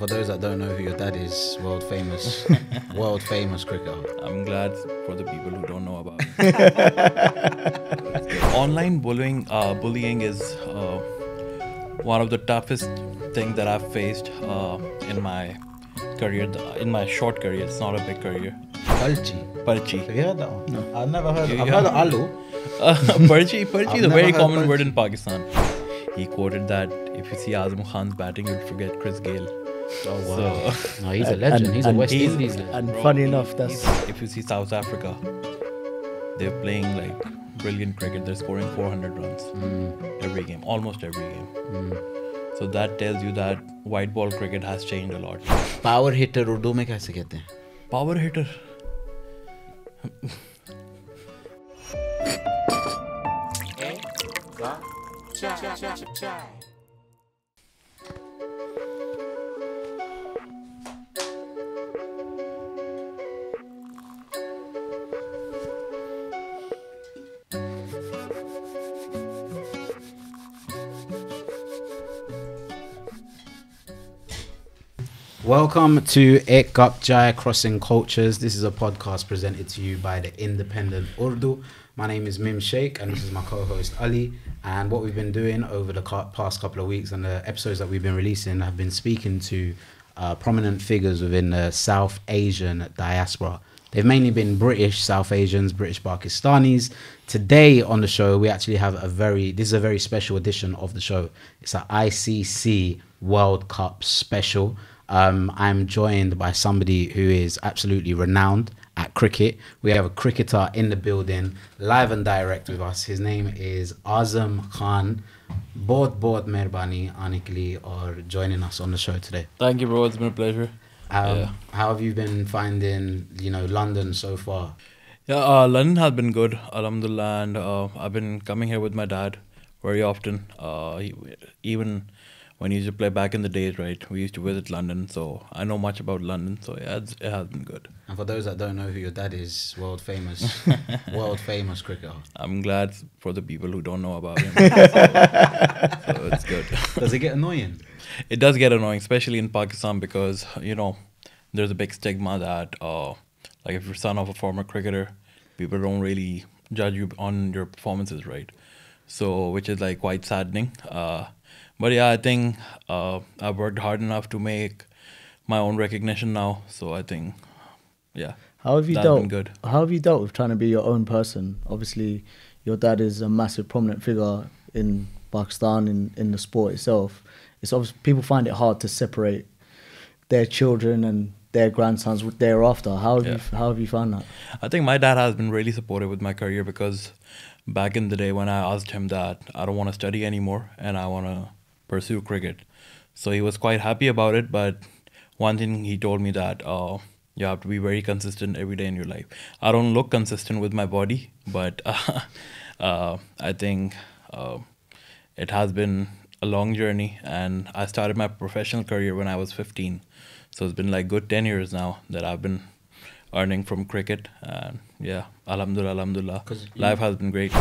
For those that don't know who your dad is, world famous cricketer. I'm glad for the people who don't know about it. Online bullying is one of the toughest things that I've faced in my career, in my short career. It's not a big career. Parchi. Have you heard that one? No. I've never heard. I've heard of alu. Parchi is a very common word in Pakistan. He quoted that if you see Azam Khan's batting, you'll forget Gayle. Oh wow! So, no, he's a legend. He's a West Indies legend. And funny enough, that's if you see South Africa, they're playing like brilliant cricket. They're scoring 400 runs every game, almost every game. So that tells you that white ball cricket has changed a lot. Power hitter Urdu में कैसे कहते हैं? Power hitter. Welcome to Aik Cup Chai Crossing Cultures. This is a podcast presented to you by the Independent Urdu. My name is Mim Sheikh and this is my co-host Ali. And what we've been doing over the past couple of weeks and the episodes that we've been releasing have been speaking to prominent figures within the South Asian diaspora. They've mainly been British South Asians, British Pakistanis. Today on the show, we actually have this is a very special edition of the show. It's an ICC World Cup special. I'm joined by somebody who is absolutely renowned at cricket. We have a cricketer in the building, live and direct with us. His name is Azam Khan. Bahut mehrbani aane ke liye or joining us on the show today. Thank you, bro. It's been a pleasure. How have you been finding, London so far? Yeah, London has been good, alhamdulillah, and I've been coming here with my dad very often. Even when he used to play back in the days, right? We used to visit London, so I know much about London. So yeah, it has been good. And for those that don't know who your dad is, world famous cricketer. I'm glad for the people who don't know about him. So it's good. Does it get annoying? It does get annoying, especially in Pakistan, because there's a big stigma that like if you're son of a former cricketer, people don't really judge you on your performances, right? So which is like quite saddening. But yeah, I think I've worked hard enough to make my own recognition now. So I think, yeah, how have you that's dealt? Been good. How have you dealt with trying to be your own person? Obviously, your dad is a massive prominent figure in Pakistan in the sport itself. It's obvious people find it hard to separate their children and their grandsons thereafter. How have you found that? I think my dad has been really supportive with my career, because back in the day when I asked him that I don't want to study anymore and I want to pursue cricket, so he was quite happy about it. But one thing he told me that you have to be very consistent every day in your life. I don't look consistent with my body, but I think it has been a long journey, and I started my professional career when I was 15, so it's been like good 10 years now that I've been earning from cricket. And yeah, alhamdulillah, life has been great.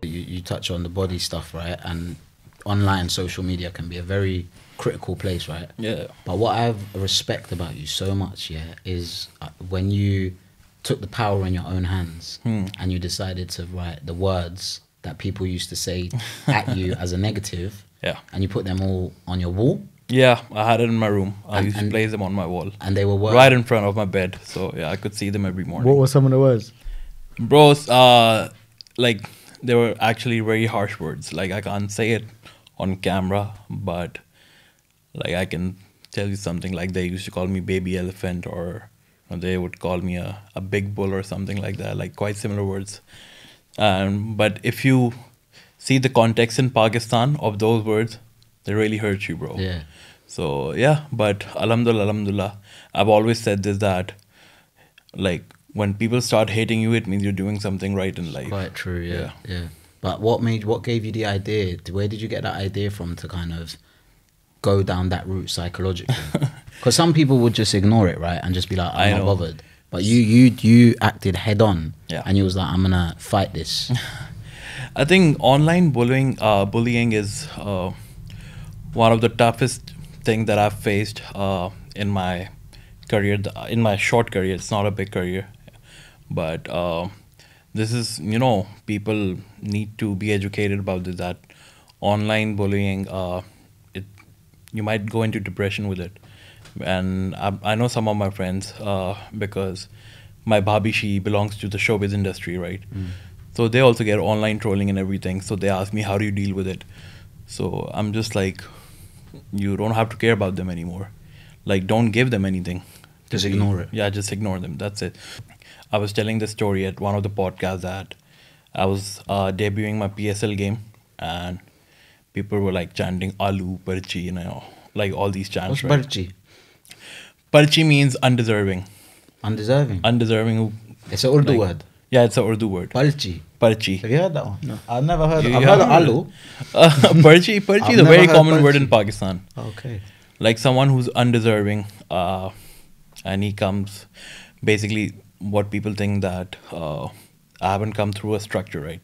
You touch on the body stuff, right? And online social media can be a very critical place, right? Yeah. But what I respect about you so much, yeah, is when you took the power in your own hands and you decided to write the words that people used to say at you as a negative, yeah, and you put them all on your wall Yeah, I had it in my room. I And- used to and- place them on my wall, And they were words. right in front of my bed. So yeah, I could see them every morning. What were some of the words? Bros, like they were actually very harsh words. Like I can't say it on camera, but like I can tell you something. Like they used to call me baby elephant, or they would call me a big bull or something like that. Like quite similar words. But if you see the context in Pakistan of those words, they really hurt you, bro. Yeah. So yeah, but alhamdulillah, I've always said this, that like when people start hating you, it means you're doing something right in life. Quite true, yeah. But what gave you the idea? Where did you get that idea from to kind of go down that route psychologically? Because some people would just ignore it, right, and just be like, I'm I not know. bothered. But you acted head on, Yeah. and you was like, I'm gonna fight this. I think online bullying is one of the toughest thing that I've faced in my career, in my short career. It's not a big career, but this is, people need to be educated about this, that online bullying, you might go into depression with it. And I know some of my friends, because my bhabhi, she belongs to the showbiz industry, right? So they also get online trolling and everything. So they ask me, how do you deal with it? So I'm just like, you don't have to care about them anymore. Like, don't give them anything. Just ignore it. Yeah, just ignore them. That's it. I was telling this story at one of the podcasts that I was debuting my PSL game, and people were like chanting Alu, Parchi, like all these chants. What's right? Parchi? Parchi means undeserving. Undeserving. Undeserving. It's an Urdu like- word. Yeah, it's a Urdu word. Parchi. Parchi. Have you heard that one? No. I've never heard. You I've heard of haven't Alu. Parchi I've is a never very heard common word Parchi. in Pakistan. Okay. Like someone who's undeserving, and he comes, basically what people think that I haven't come through a structure, right?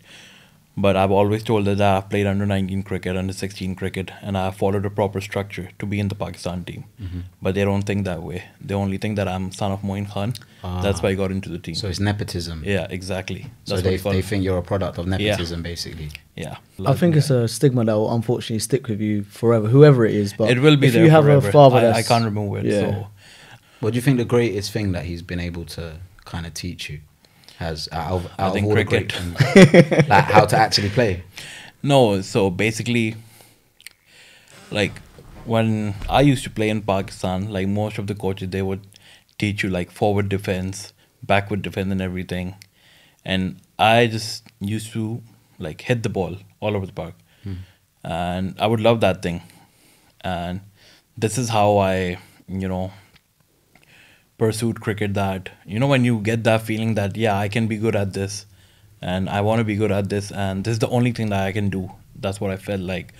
But I've always told that I've played under 19 cricket, under 16 cricket, and I've followed a proper structure to be in the Pakistan team. But they don't think that way. They only think that I'm son of Moeen Khan. That's why I got into the team. So it's nepotism. Yeah, exactly. So That's they, what you call they it. think you're a product of nepotism, basically. Yeah. I think it's a stigma that will unfortunately stick with you forever, whoever it is. But It will be if there you have forever. a father I that's, can't remove it. Yeah. So What do you think the greatest thing that he's been able to kind of teach you has out of think all the cricket. great things? Like how to actually play? No, so basically, like when I used to play in Pakistan, like most of the coaches, they would teach you like forward defense, backward defense, and everything. And I just used to like hit the ball all over the park, and I would love that thing. And this is how I, pursued cricket. That when you get that feeling that I can be good at this, and I want to be good at this, and this is the only thing that I can do. That's what I felt like,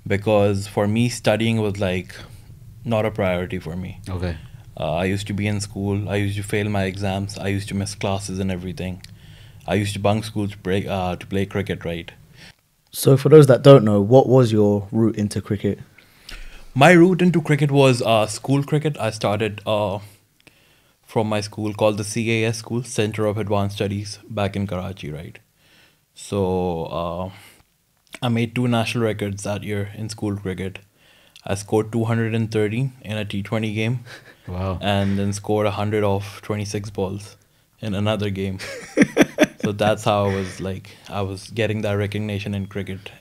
because for me studying was like not a priority for me. Okay. I used to be in school, I used to fail my exams, I used to miss classes and everything. I used to bunk school to play cricket, right? So for those that don't know, what was your route into cricket? My route into cricket was school cricket. I started from my school called the CAS School, Center of Advanced Studies, back in Karachi, right? So I made 2 national records that year in school cricket. I scored 213 in a T20 game. Wow. And then scored 100 off 26 balls in another game. So that's how I was getting that recognition in cricket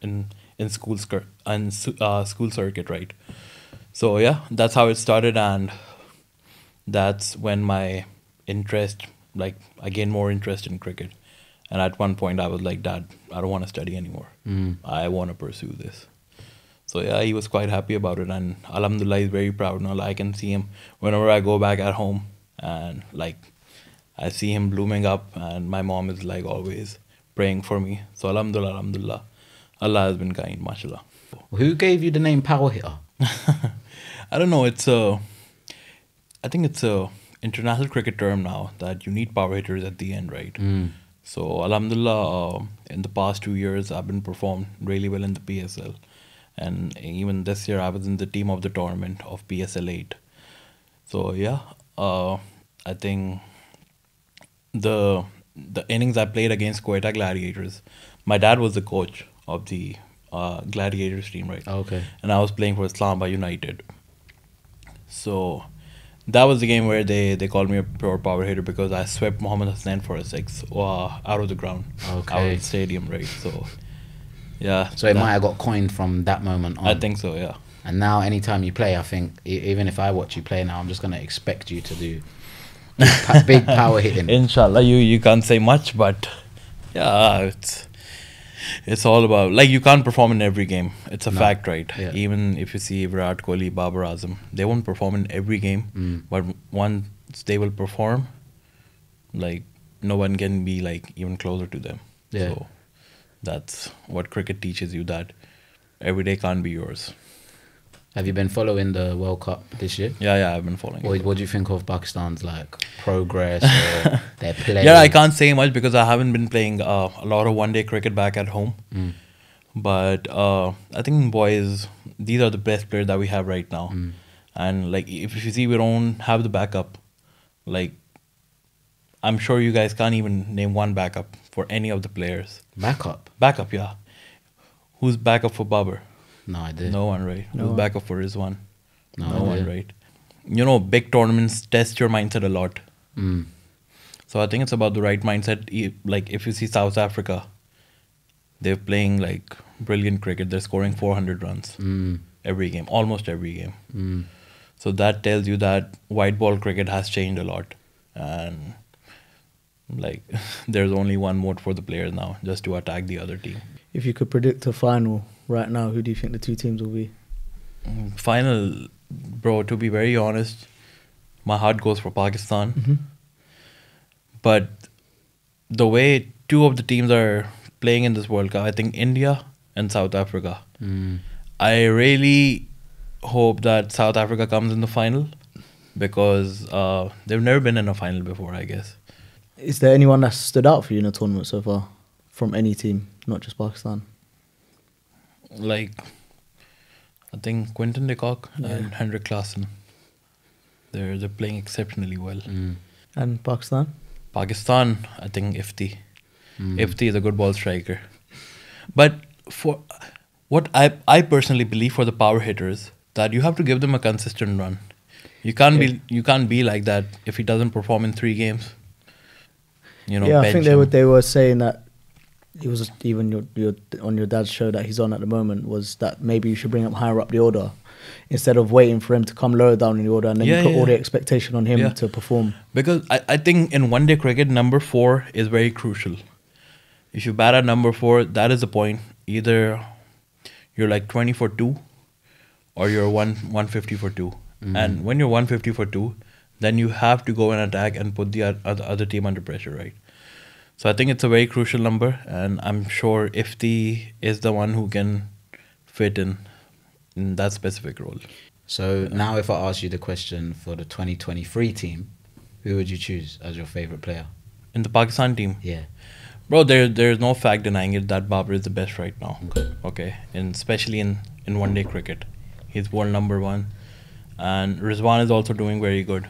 in school school circuit, right? So yeah, that's how it started, and that's when my interest, I gained more interest in cricket. And at one point I was like, Dad, I don't want to study anymore. I want to pursue this. So yeah, he was quite happy about it, and alhamdulillah, he's very proud now. I can see him whenever I go back at home, and I see him blooming up, and my mom is always praying for me. So alhamdulillah, Allah has been kind, mashallah. Who gave you the name Power Hitter? I don't know, I think it's a international cricket term now that you need power hitters at the end, right? So alhamdulillah, in the past 2 years I've been performed really well in the PSL. And even this year, I was in the team of the tournament of PSL 8. So yeah, I think the innings I played against Quetta Gladiators, my dad was the coach of the Gladiators team, right? Okay. And I was playing for Islamabad United. So that was the game where they called me a pure power hitter because I swept Mohammad Hassan for a 6 out of the ground, Okay. out of the stadium, right? So yeah. So it might have got coined from that moment on. I think so, yeah. And now, anytime you play, I think even if I watch you play now, I'm just gonna expect you to do big power hitting. Inshallah, you can't say much, but yeah, it's all about, like, you can't perform in every game. It's a fact, right? Yeah. Even if you see Virat Kohli, Babar, Azam, they won't perform in every game, but once they will perform, like, no one can be like even closer to them. Yeah. So that's what cricket teaches you, that every day can't be yours. Have you been following the World Cup this year? Yeah, I've been following. What do you think of Pakistan's like progress or their play? Yeah, I can't say much because I haven't been playing a lot of one-day cricket back at home. But I think, boys, these are the best players that we have right now. And like, if you see, we don't have the backup. Like, I'm sure you guys can't even name one backup for any of the players. Backup, yeah. Who's backup for Babar? No idea. No one, right? Who's backup for Rizwan? No one, right? You know, big tournaments test your mindset a lot. So I think it's about the right mindset. Like, if you see South Africa, they're playing like brilliant cricket. They're scoring 400 runs every game, almost every game. So that tells you that white ball cricket has changed a lot. And like, there's only one mode for the players now, just to attack the other team. If you could predict a final right now, who do you think the two teams will be? Final, bro, to be very honest, my heart goes for Pakistan. But the way two of the teams are playing in this World Cup, I think India and South Africa. I really hope that South Africa comes in the final because they've never been in a final before, I guess. Is there anyone that stood out for you in the tournament so far? From any team, not just Pakistan? Like, I think Quinton de Kock and Heinrich Klaasen. They're playing exceptionally well. And Pakistan? Pakistan, I think Ifti. Ifti is a good ball striker. But for what I personally believe for the power hitters, that you have to give them a consistent run. You can't be like that if he doesn't perform in 3 games. You know, I think they were saying that it was even your on your dad's show that he's on at the moment, was that maybe you should bring him higher up the order instead of waiting for him to come lower down in the order, and then you put all the expectation on him to perform. Because I think in one day cricket, number 4 is very crucial. If you bat at number 4, that is the point. Either you're like 20 for 2 or you're 150 for 2. And when you're 150 for 2, then you have to go and attack and put the other team under pressure, right? So I think it's a very crucial number, and I'm sure Ifti is the one who can fit in that specific role. So now if I ask you the question for the 2023 team, who would you choose as your favourite player? In the Pakistan team? Yeah. Bro, there's no fact denying it that Babar is the best right now. Okay. And especially in one-day cricket. He's world number 1. And Rizwan is also doing very good.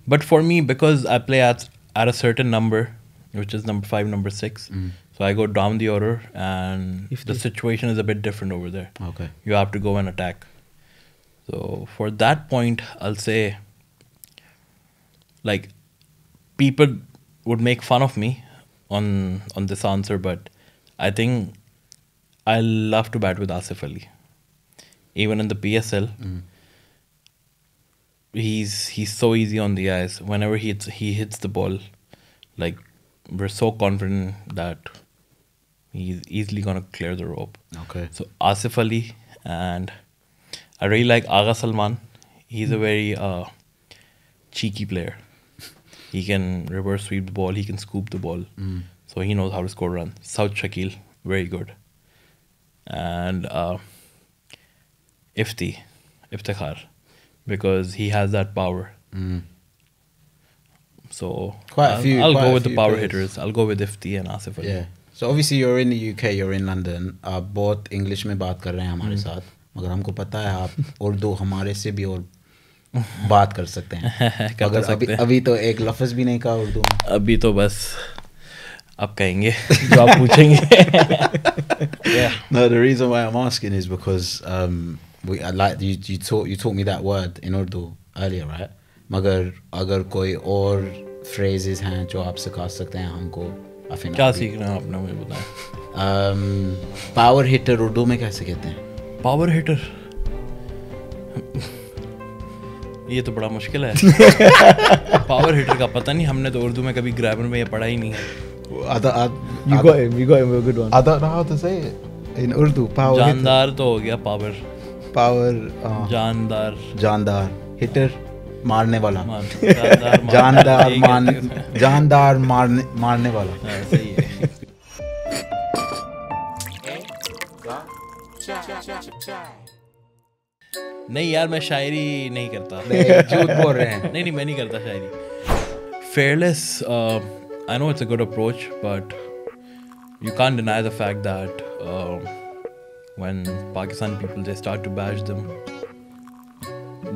But for me, because I play at a certain number, which is number 5, number 6. So I go down the order, and the situation is a bit different over there. Okay. You have to go and attack. So for that point, I'll say, like, people would make fun of me on this answer, but I think I love to bat with Asif Ali. Even in the PSL, he's so easy on the eyes. Whenever he hits the ball, like, we're so confident that he's easily gonna clear the rope. Okay. So Asif Ali, and I really like Agha Salman. He's a very cheeky player. He can reverse sweep the ball. He can scoop the ball. So he knows how to score runs. Saud Shakeel, very good. And Iftikhar, because he has that power. So I'll go with the power hitters. I'll go with Ifti and Asif Ali. Yeah. So obviously you're in the UK, you're in London. आप बहुत English में बात कर रहे हैं हमारे साथ. मगर हमको पता है आप उर्दू हमारे से भी और बात कर सकते हैं. मगर अभी तो एक लफ्ज़ भी नहीं कहा उर्दू में. अभी तो बस अब कहेंगे जो आप पूछेंगे. Yeah. No, the reason why I'm asking is because I like you taught me that word in Urdu earlier, right? मगर अगर कोई और phrases हैं जो आप सिखा सकते हैं हमको, I think क्या सीखना है आपने मुझे बताया. पावर हिटर उर्दू में कैसे कहते हैं? पावर हिटर ये तो बड़ा मुश्किल है. पावर हिटर का पता नहीं, हमने तो उर्दू में कभी ग्रामर में ये पढ़ा ही नहीं है. You got him with a good one. I don't know how to say it in Urdu. Power जानदार तो हो गया पावर. Power जानदार हिटर मारने वाला. जानदार मारने वाला. सही है. नहीं यार मैं शायरी नहीं करता. झूठ बोल रहे हैं. नहीं मैं नहीं करता शायरी. Fearless, I know it's a good approach, but you can't deny the fact that when Pakistani people they start to bash them,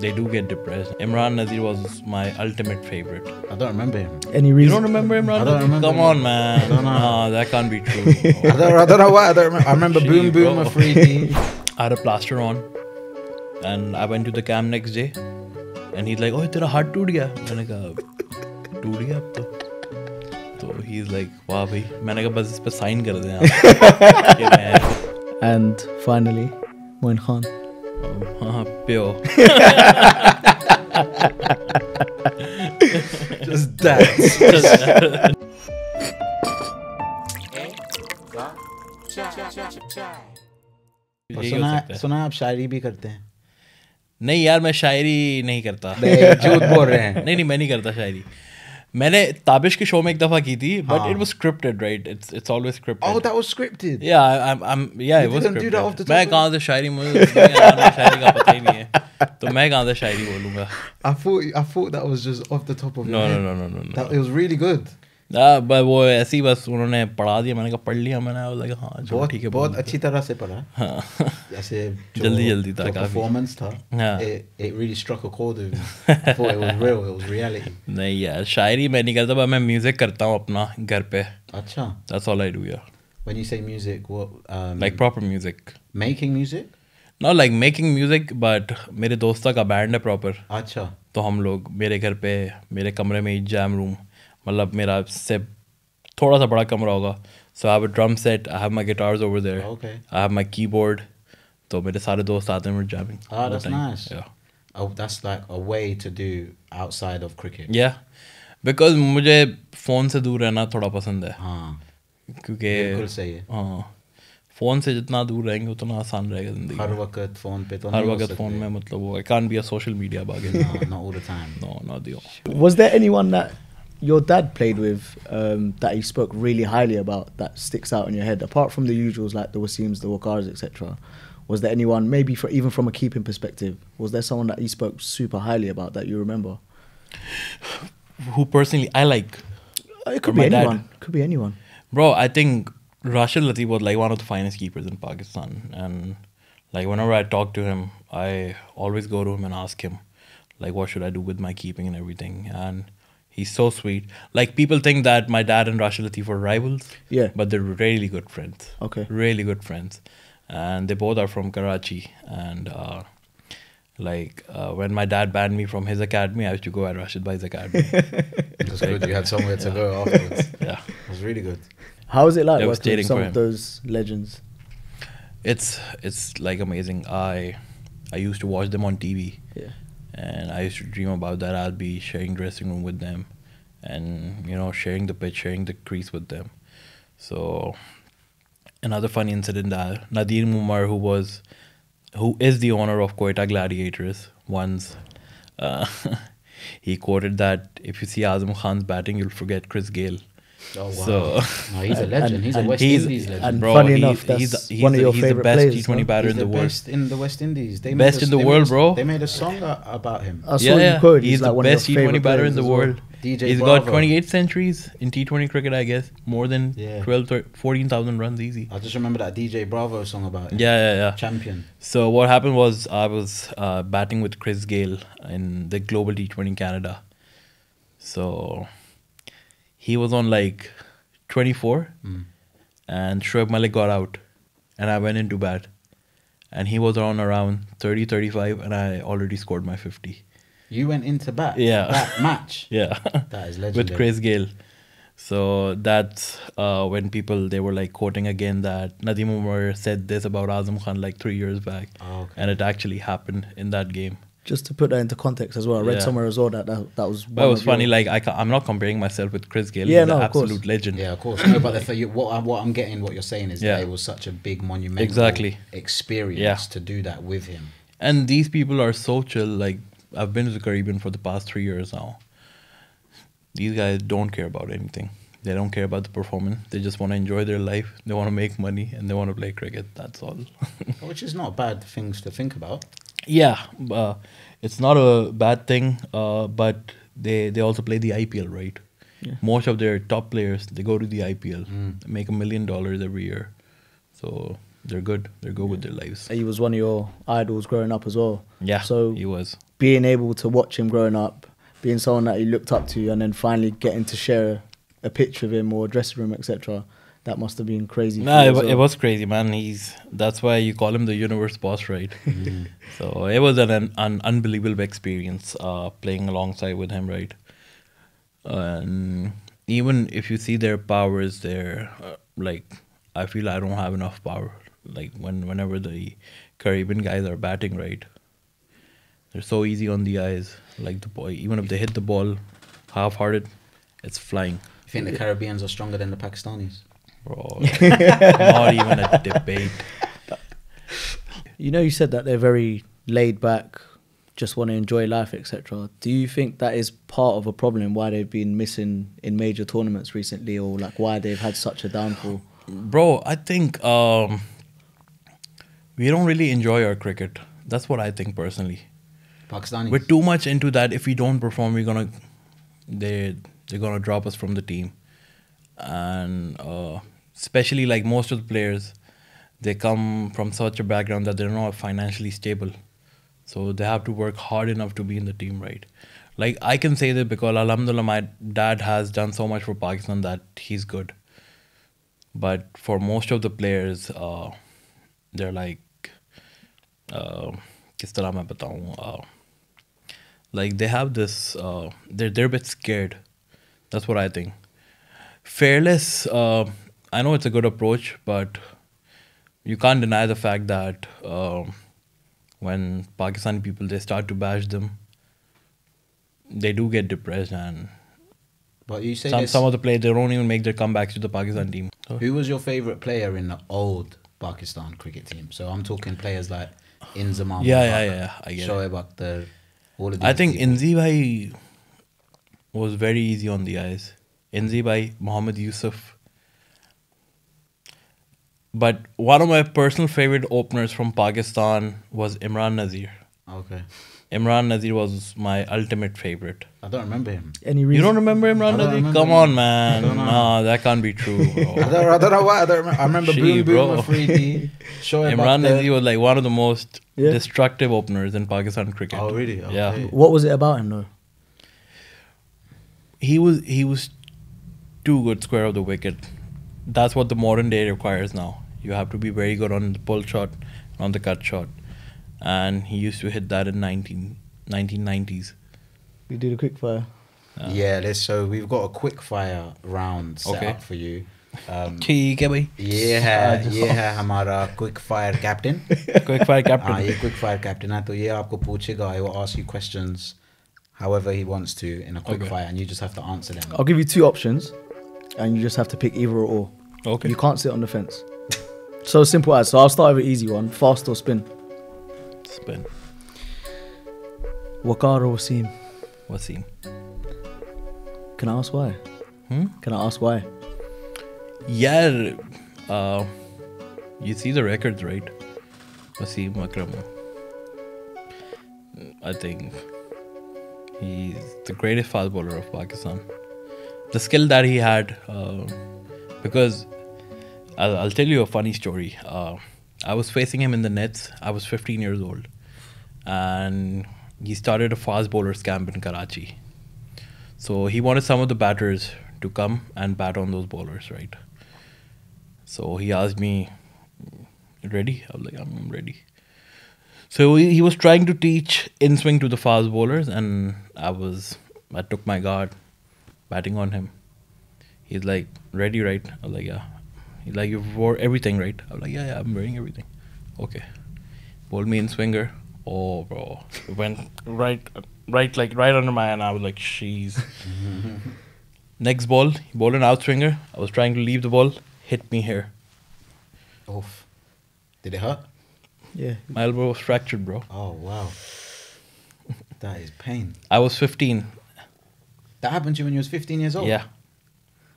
they do get depressed. Imran Nazir was my ultimate favorite. I don't remember him. Any reason? You don't remember Imran? I don't remember. Come on, man. I don't know. No, that can't be true. I don't know why. I don't remember. I remember Boom Boom a Freaky. I had a plaster on, and I went to the camp next day, and he's like, "Oh, तेरा हाथ टूट गया." मैंने कहा, "टूट गया अब तो." So he's like, "वाह भाई." मैंने कहा बस इस पे साइन कर दें आप. And finally, Moeen Khan. हाँ pure. Just that. सुना आप शायरी भी करते हैं? नहीं यार मैं शायरी नहीं करता. झूठ बोल रहे हैं. नहीं मैं नहीं करता शायरी. मैंने ताबिश के शो में एक दफा की थी, but it was scripted, right? It's always scripted. Oh, that was scripted. Yeah, it was scripted. Do that off the top. मैं कहाँ से शायरी मुझे शायरी का पता ही नहीं है, तो मैं कहाँ से शायरी बोलूँगा. I thought that was just off the top of your head. No. That it was really good. but वो ऐसी बस उन्होंने पढ़ा दिया, मैंने कहा पढ़ लिया मैंने. I was like हाँ चलो ठीक है. बहुत अच्छी तरह से पढ़ा. हाँ. जैसे जल्दी था काफी. परफॉर्मेंस था. हाँ. It really struck a chord with me. I thought it was real. It was reality. नहीं यार शायरी मैं नहीं करता, पर मैं म्यूजिक करता हूँ अपना घर पे. अच्छा. That's all I do, yeah. When you say music, what? Like proper music. Making music? Not like making music, but मेरे दोस्ता का बैंड है प्रॉपर. अच्छा. तो हम लोग मेरे घर पे मेरे कमरे में ही जैम रूम, मतलब मेरा से थोड़ा सा बड़ा कमरा होगा. So I have a drum set, I have my guitars over there. Okay. I have my keyboard. तो मेरे सारे दोस्त आते हैं, we're jamming. Oh, that's nice. Yeah. Oh, that's like a way to do outside of cricket. Yeah. Because मुझे phone से दूर रहना थोड़ा पसंद है. हाँ. क्योंकि बिल्कुल सही है. हाँ. फ़ोन से जितना दूर रहेंगे उतना आसान रहेगा ज़िंदगी. हर वक्त फ़ोन पे तो हर वक्त फ़ोन में मतलब वो I can't be a social media bug. No, not all the time. No, not the all. Was there anyone that your dad played with that he spoke really highly about that sticks out in your head, apart from the usuals like the Wasims, the Wakars, etc.? Was there anyone, maybe even from a keeping perspective, was there someone that he spoke super highly about that you remember? Who personally I like? It could be anyone. Could be anyone. Bro, I think Rashid Latif was like one of the finest keepers in Pakistan, and like whenever I talk to him, I always go to him and ask him like what should I do with my keeping and everything, and he's so sweet. Like people think that my dad and Rashid Latif are rivals, yeah, but they're really good friends. Okay, really good friends, and they both are from Karachi. And when my dad banned me from his academy, I used to go at Rashid Bhai's academy. That's good. You had somewhere to go afterwards. Yeah, it was really good. How is it like working with some of those legends? It's like amazing. I used to watch them on TV. Yeah. And I used to dream about that. I'll be sharing dressing room with them, and sharing the pitch, sharing the crease with them. So another funny incident, Nadir Mumar, who is the owner of Quetta Gladiators, once he quoted that if you see Azam Khan's batting, you'll forget Chris Gayle. Oh wow! So, no, he's a legend. He's a West Indies legend. And bro, funny enough, that's one of your favorite players. He's the best T20 batter in the world. Best in the West Indies. Best in the world, bro. They made a song about him. Yeah. He's the best T20 batter in the world. He's got 28 centuries in T20 cricket, I guess. More than 14,000 runs easy. I just remember that DJ Bravo song about him. Yeah. Champion. So what happened was I was batting with Chris Gayle in the Global T20 Canada. So he was on like 24, and Shoaib Malik got out, and I went into bat, and he was on around 30, 35, and I already scored my 50. You went into bat? Yeah. That match? Yeah. That is legendary. With Chris Gayle. So that's when people, they were like quoting again that Nadeem Umar said this about Azam Khan like 3 years back. Oh, okay. And it actually happened in that game. Just to put that into context as well, I read somewhere as well that was. But it was funny. Like I'm not comparing myself with Chris Gayle. Yeah, He's no, an of course. absolute legend. Yeah, of course. No, but what I'm getting, what you're saying is that it was such a big monumental experience to do that with him. And these people are so chill. Like I've been to the Caribbean for the past 3 years now. These guys don't care about anything. They don't care about the performance. They just want to enjoy their life. They want to make money and they want to play cricket. That's all. Which is not bad things to think about. Yeah, it's not a bad thing. But they also play the IPL, right? Yeah. Most of their top players, they go to the IPL, make $1 million every year. So they're good. They're good with their lives. He was one of your idols growing up as well. Yeah, so he was. Being able to watch him growing up, being someone that you looked up to, and then finally getting to share a picture of him or a dressing room, etc. That must have been crazy. No, it was crazy, man. That's why you call him the universe boss, right? So it was an unbelievable experience playing alongside with him, right? And even if you see their powers there, like I feel I don't have enough power. Like whenever the Caribbean guys are batting, right? They're so easy on the eyes. Like the boy, even if they hit the ball half-hearted, it's flying. You think the Caribbeans are stronger than the Pakistanis? Bro, not even a debate. You know, you said that they're very laid back, just want to enjoy life, etc. Do you think that is part of a problem why they've been missing in major tournaments recently, or like why they've had such a downfall? Bro, I think we don't really enjoy our cricket. That's what I think personally. Pakistanis. We're too much into that. If we don't perform, they're gonna drop us from the team. And especially like most of the players, they come from such a background that they're not financially stable. So they have to work hard enough to be in the team, right? Like I can say that because alhamdulillah, my dad has done so much for Pakistan that he's good. But for most of the players, they're like, kis tarah main bataun, like they have this, they're a bit scared. That's what I think. Fearless, I know it's a good approach, but you can't deny the fact that when Pakistani people, they start to bash them, they do get depressed, and but you say some of the players, they don't even make their comebacks to the Pakistan team. Who was your favourite player in the old Pakistan cricket team? So I'm talking players like Inzamam. Yeah, I get Shoaib it. Akhtar, all of these I think people. Indy bhai was very easy on the eyes. Indy bhai, Mohammad Yusuf. But one of my personal favorite openers from Pakistan was Imran Nazir. Okay. Imran Nazir was my ultimate favorite. I don't remember him. Any reason? You don't remember Imran Nazir? remember Come him. on, man. I don't know. No, that can't be true, bro. I don't know why. I don't remember. I remember Gee, Boom Boom bro. Afridi. Shoaib Imran Akhtar. Nazir was like one of the most Yeah. destructive openers in Pakistan cricket. Oh really? Okay. Yeah. What was it about him though? He was too good square of the wicket. That's what the modern day requires now. You have to be very good on the pull shot, on the cut shot. And he used to hit that in 1990s. We did a quick fire. Yeah, so we've got a quick fire round set Okay. up for you. ठीक है भाई. ये है हमारा quick fire captain. Quickfire captain. ये quick fire captain है, तो ये आपको पूछेगा. I will ask you questions however he wants to in a quick Okay. fire, and you just have to answer them. I'll give you two options, and you just have to pick either or. Okay. You can't sit on the fence. So simple as. So I'll start with an easy one. Fast or spin? Spin. Waqar or Wasim? Wasim. Can I ask why? Can I ask why? Yeah. You see the records, right? Wasim, Akram. I think he's the greatest fast bowler of Pakistan. The skill that he had, because I'll tell you a funny story. I was facing him in the nets. I was 15 years old. And he started a fast bowlers camp in Karachi. So he wanted some of the batters to come and bat on those bowlers, right? So he asked me, ready? I was like, I'm ready. So he was trying to teach in swing to the fast bowlers, and I took my guard, batting on him. He's like, ready, right? I was like, yeah. He's like, you wore everything, right? I was like, yeah, I'm wearing everything. Okay. Bowled me in swinger. Oh, bro. It went right under my hand. I was like, jeez. Next ball, he bowled an out swinger. I was trying to leave the ball, hit me here. Oof. Did it hurt? Yeah. My elbow was fractured, bro. Oh, wow. That is pain. I was 15. That happened to you when you was 15 years old? Yeah.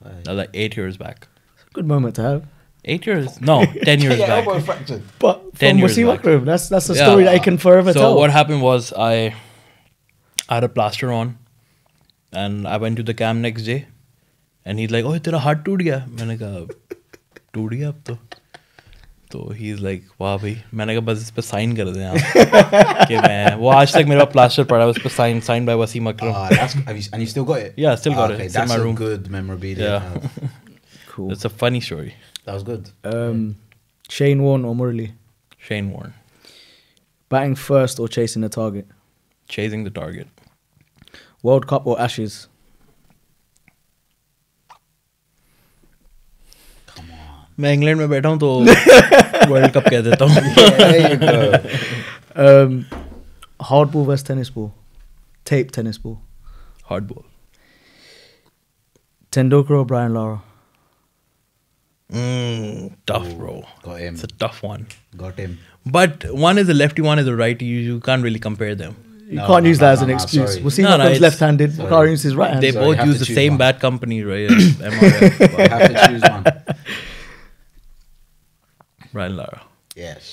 Right. That was like 8 years back. Good moment to have. 8 years? No, 10 years Yeah, back. elbow fractured. But 10 from years Wasim back. Akram, that's a story that I can forever tell. So what happened was I had a plaster on, and I went to the camp next day, and he's like, oh, तेरा हाथ टूट गया. मैंने कहा, टूट गया अब तो. तो he's like, वाह भाई. मैंने कहा बस इस पे साइन कर दें आप. कि मैं वो आज तक मेरे पास प्लास्टर पड़ा है, उस पे signed by Wasim Akram. And you still got it? Yeah, still got it. Okay, It's in that's my a room. good memorabilia. Yeah. Cool. It's a funny story. That was good. Shane Warne or Murali? Shane Warne. Batting first or chasing the target? Chasing the target. World Cup or Ashes? Come on. मैं England में बैठा हूँ तो world cup कह देता हूँ. There you go. Hard ball versus tennis ball? Tape tennis ball? Hard ball. Tendulkar or Brian Lara? Tough, bro. Got him. It's a tough one. Got him. But one is a lefty, one is a righty. You can't really compare them. You can't use that as an no, excuse. sorry. Wasim No, no, Akram's it's- left-handed. Sorry. Can't use his right hand. They Sorry, both have use to the choose same one. bat company, right? MRF. But I have to choose one. Brian Lara. Yes.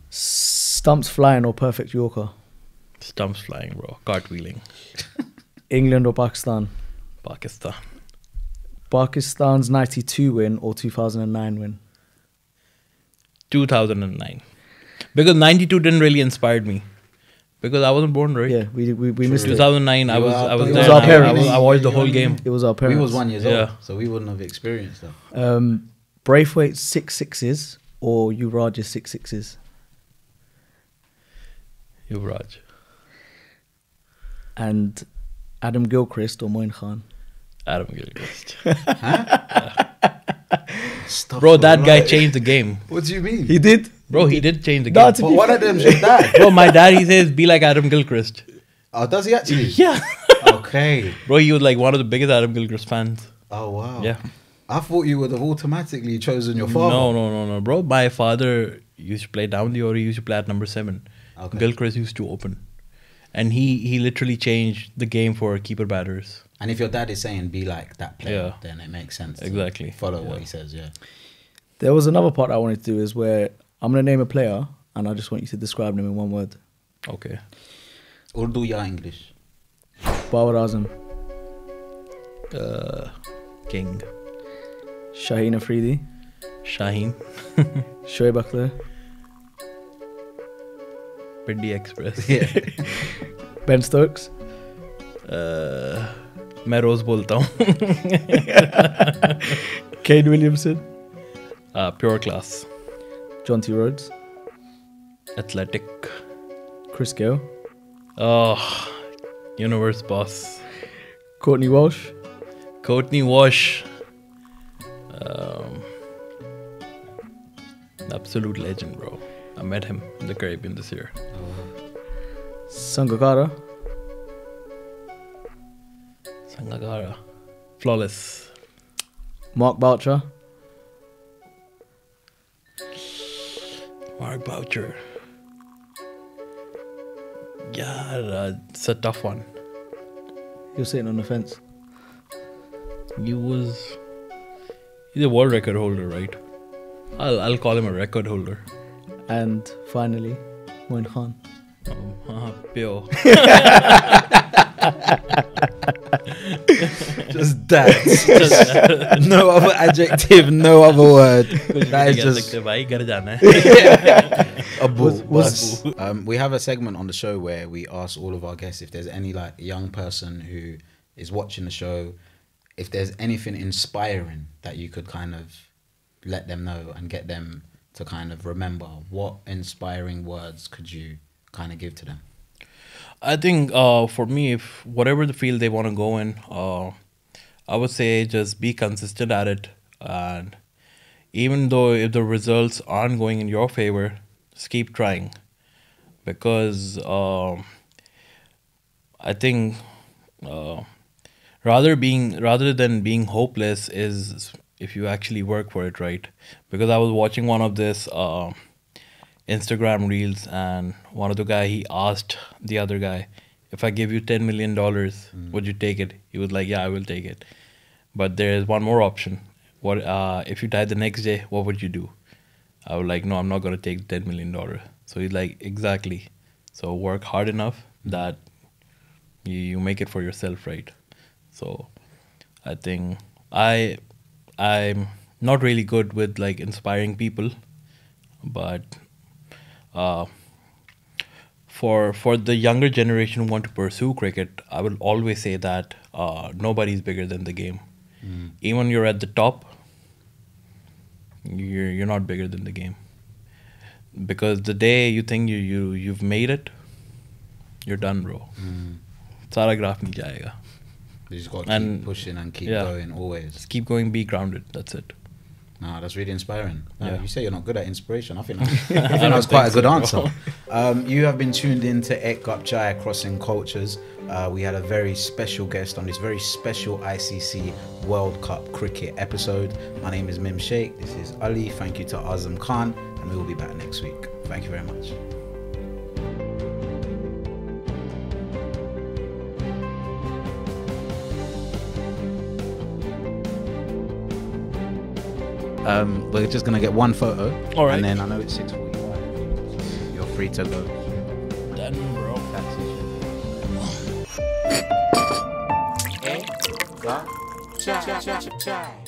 Stumps flying or perfect Yorker? Stumps flying, bro. Cartwheeling. England or Pakistan? Pakistan. Pakistan's 92 win or 2009 win? 2009. Because 92 didn't really inspire me. Because I wasn't born, right? Yeah, we missed it. 2009, I was It was there. our and parents. I watched the whole game. It was our We parents. was 1 year old, Yeah. so we wouldn't have experienced that. Braithwaite 6-6s or Yuvraj's 6-6s? Yuvraj. And Adam Gilchrist or Moeen Khan? Adam Gilchrist. Stop Bro, for that guy right. changed the game. What do you mean? He did. Bro, he did change the No, game. to But be one of them should die. Bro, my dad, he says, be like Adam Gilchrist. Oh, does he actually? Yeah. Okay. Bro, he was like one of the biggest Adam Gilchrist fans. Oh, wow. Yeah. I thought you would have automatically chosen your father. No, bro. My father used to play down the order. He used to play at number 7. Okay. Gilchrist used to open. And he literally changed the game for keeper batters. And if your dad is saying be like that player, Yeah. then it makes sense. to Exactly. Follow Yeah. what he says, yeah. There was another part I wanted to do is where I'm going to name a player and I just want you to describe them in one word. Okay. Urdu ya English. Babar Azam, King. Shaheen Afridi, Shaheen. Shoaib Akhtar, Pindi Express. Yeah. Ben Stokes, मैं रोज बोलता हूँ. Kane Williamson, Pure class. John T. Rhodes, Athletic. Chris Gayle, Oh, universe boss. Courtney Walsh, Courtney Walsh. Absolute legend, bro. I met him in the Caribbean this year. Sangakkara, Sangakkara. Flawless. Mark Boucher, Mark Boucher. Yeah, it's a tough one. you're sitting on the fence. He's a world record holder, right? I'll call him a record holder. And finally, Moeen Khan. Pure. Just that. No other adjective, no other word. That is just भाई घर जाना है. a bull. Was- We have a segment on the show where we ask all of our guests if there's any like young person who is watching the show, if there's anything inspiring that you could kind of let them know and get them to kind of remember, what inspiring words could you kind of give to them? I think for me, if whatever the field they want to go in, I would say just be consistent at it. And even though if the results aren't going in your favor, just keep trying. Because I think rather than being hopeless is if you actually work for it, right? Because I was watching one of this Instagram reels, and one of the guy, he asked the other guy, if I give you $10 million, would you take it? He was like, yeah, I will take it. But there is one more option. What if you die the next day, what would you do? I was like, no, I'm not going to take $10 million. So he's like, exactly. So work hard enough that you make it for yourself, right? So I think I'm not really good with like inspiring people, but for the younger generation who want to pursue cricket, I will always say that nobody's bigger than the game. Even you're at the top, you're not bigger than the game. Because the day you think you've made it, you're done, bro. Sara graph nahi jayega. You just got to keep pushing and keep going always. Just keep going, be grounded. That's it. No, that's really inspiring. Yeah. You say you're not good at inspiration. I think that was quite a good answer. You have been tuned in to Aik Cup Chai Crossing Cultures. We had a very special guest on this very special ICC World Cup cricket episode. My name is Mim Sheikh. This is Ali. Thank you to Azam Khan, and we will be back next week. Thank you very much. We're just gonna get one photo, all right, and then I know it's 6:45. You're free to go. Done, bro. Aik Cup Chai.